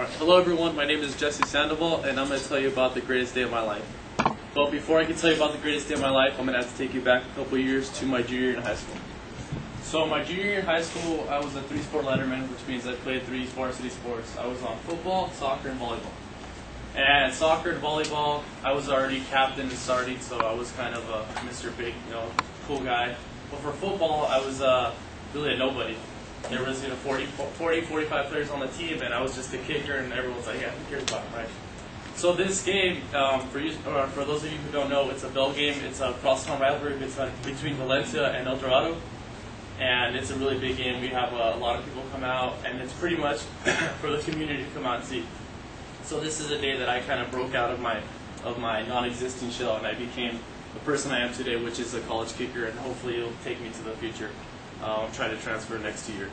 Alright, hello everyone, my name is Jesse Sandoval and I'm going to tell you about the greatest day of my life. But before I can tell you about the greatest day of my life, I'm going to have to take you back a couple years to my junior year in high school. So my junior year in high school, I was a 3-sport letterman, which means I played 3 varsity sports. I was on football, soccer, and volleyball. And soccer and volleyball, I was already captain and starting, so I was kind of a Mr. Big, cool guy. But for football, I was really a nobody. There was 40, 45 players on the team, and I was just a kicker, and everyone's like, yeah, who cares about him, right? So this game, for those of you who don't know, it's a bell game. It's a cross-town rivalry between Valencia and El Dorado, and it's a really big game. We have a lot of people come out, and it's pretty much for the community to come out and see. So this is a day that I kind of broke out of my non-existing shell, and I became the person I am today, which is a college kicker, and hopefully it'll take me to the future. I'm trying to transfer next year.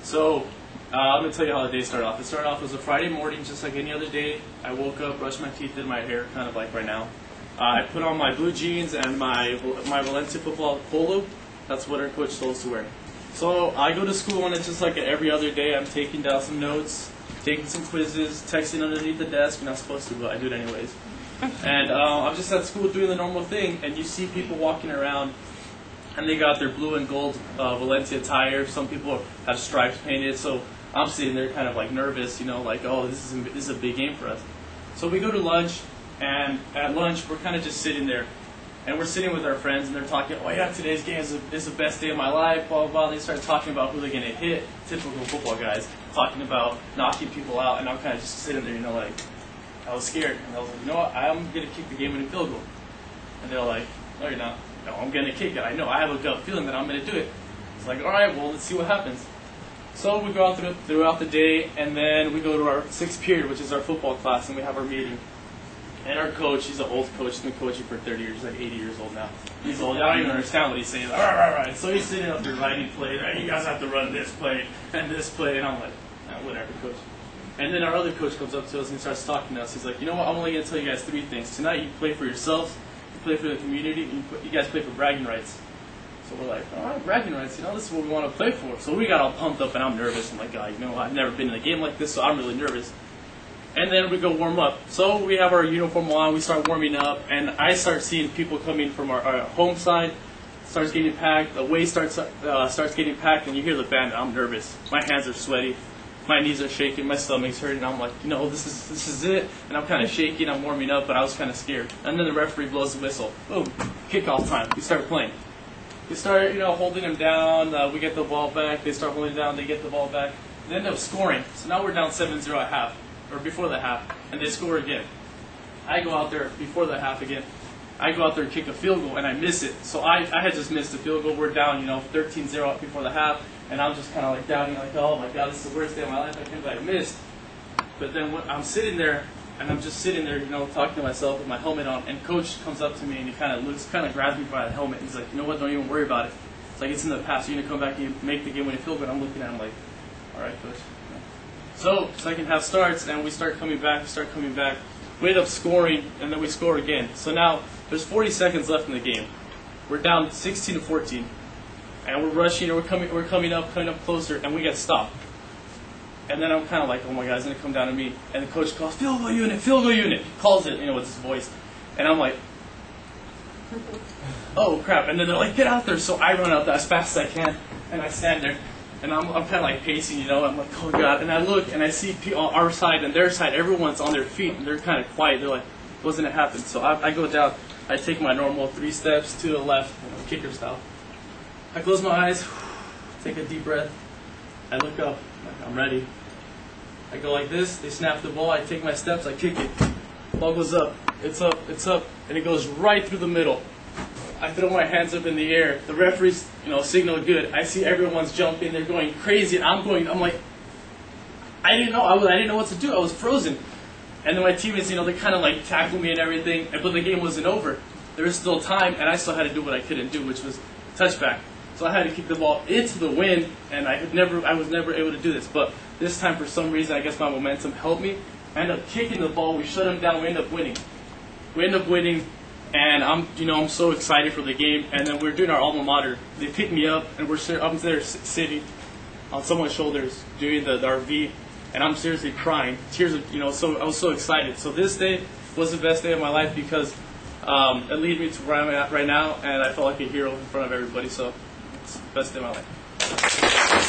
So I'm going to tell you how the day started off. It started off as a Friday morning, just like any other day. I woke up, brushed my teeth, did my hair, kind of like right now. I put on my blue jeans and my Valencia football polo. That's what our coach told us to wear. So I go to school, and it's just like every other day. I'm taking down some notes, taking some quizzes, texting underneath the desk. You're not supposed to, but I do it anyways. And I'm just at school doing the normal thing, and you see people walking around, and they got their blue and gold Valencia attire. Some people have stripes painted, so I'm sitting there kind of like nervous, like, oh, this is a big game for us. So we go to lunch, and at lunch we're kind of just sitting there, and we're sitting with our friends, and they're talking, oh yeah, today's game is the best day of my life, blah, blah, blah. They start talking about who they're going to hit, typical football guys, talking about knocking people out, and I'm kind of just sitting there, like, I was scared, and I was like, you know what, I'm going to kick the game-winning field goal. And they're like, no, you're not. No, I'm going to kick it. I know. I have a gut feeling that I'm going to do it. It's like, all right, well, let's see what happens. So we go out throughout the day, and then we go to our 6th period, which is our football class, and we have our meeting. And our coach, he's an old coach. He's been coaching for 30 years. He's like 80 years old now. He's old. I don't even understand what he's saying. All right. So he's sitting up there writing plays. Right? You guys have to run this play and this play. And I'm like, whatever, coach. And then our other coach comes up to us and he starts talking to us. He's like, you know what? I'm only going to tell you guys 3 things. Tonight, you play for yourselves. Play for the community, you guys play for bragging rights. So we're like, all right, bragging rights, this is what we want to play for. So we got all pumped up, and I'm nervous. I'm like, I've never been in a game like this, so I'm really nervous. And then we go warm up. So we have our uniform on, we start warming up, and I start seeing people coming from our home side, starts getting packed, the way starts getting packed, and you hear the band, and I'm nervous. My hands are sweaty. My knees are shaking, my stomach's hurting, and I'm like, this is it. And I'm kind of shaking, I'm warming up, but I was kind of scared. And then the referee blows the whistle. Boom, kickoff time. We start playing. We start, holding them down. We get the ball back. They start holding down. They get the ball back. They end up scoring. So now we're down 7-0 at half, or before the half, and they score again. I go out there before the half again. I go out there and kick a field goal, and I miss it. So I had just missed the field goal. We're down, 13-0 before the half. And I'm just kind of like doubting, like, oh my God, this is the worst day of my life. I can't believe I missed. But then I'm sitting there, and I'm just sitting there, talking to myself with my helmet on. And coach comes up to me, and he kind of grabs me by the helmet. And he's like, you know what? Don't even worry about it. It's like, it's in the past. You're gonna come back and you make the game-winning field goal. And I'm looking at him like, all right, coach. So second half starts, and we start coming back. We end up scoring, and then we score again. So now there's 40 seconds left in the game. We're down 16-14. And we're rushing, and we're coming up closer, and we get stopped. And then I'm kind of like, oh my God, it's going to come down to me. And the coach calls, field goal unit. He calls it, with his voice. And I'm like, oh crap. And then they're like, get out there. So I run out there as fast as I can, and I stand there. And I'm kind of like pacing, I'm like, oh God. And I look, and I see on our side and their side, everyone's on their feet, and they're kind of quiet. They're like, what's going to happen? So I go down. I take my normal 3 steps to the left, kicker style. I close my eyes, take a deep breath, I look up, I'm ready. I go like this, they snap the ball, I take my steps, I kick it. Ball goes up, it's up, and it goes right through the middle. I throw my hands up in the air, the referees, signal good. I see everyone's jumping, they're going crazy, and I'm like, I didn't know what to do, I was frozen. And then my teammates, they kind of like tackled me and everything, but the game wasn't over. There was still time, and I still had to do what I couldn't do, which was touchback. So I had to kick the ball into the wind, and I was never able to do this. But this time, for some reason, I guess my momentum helped me. I ended up kicking the ball. We shut them down. We ended up winning. And I'm so excited for the game. And then we're doing our alma mater. They picked me up, and I'm there sitting on someone's shoulders doing our V. and I'm seriously crying. Tears, so I was so excited. So this day was the best day of my life because it led me to where I'm at right now, and I felt like a hero in front of everybody. So it's the best day of my life.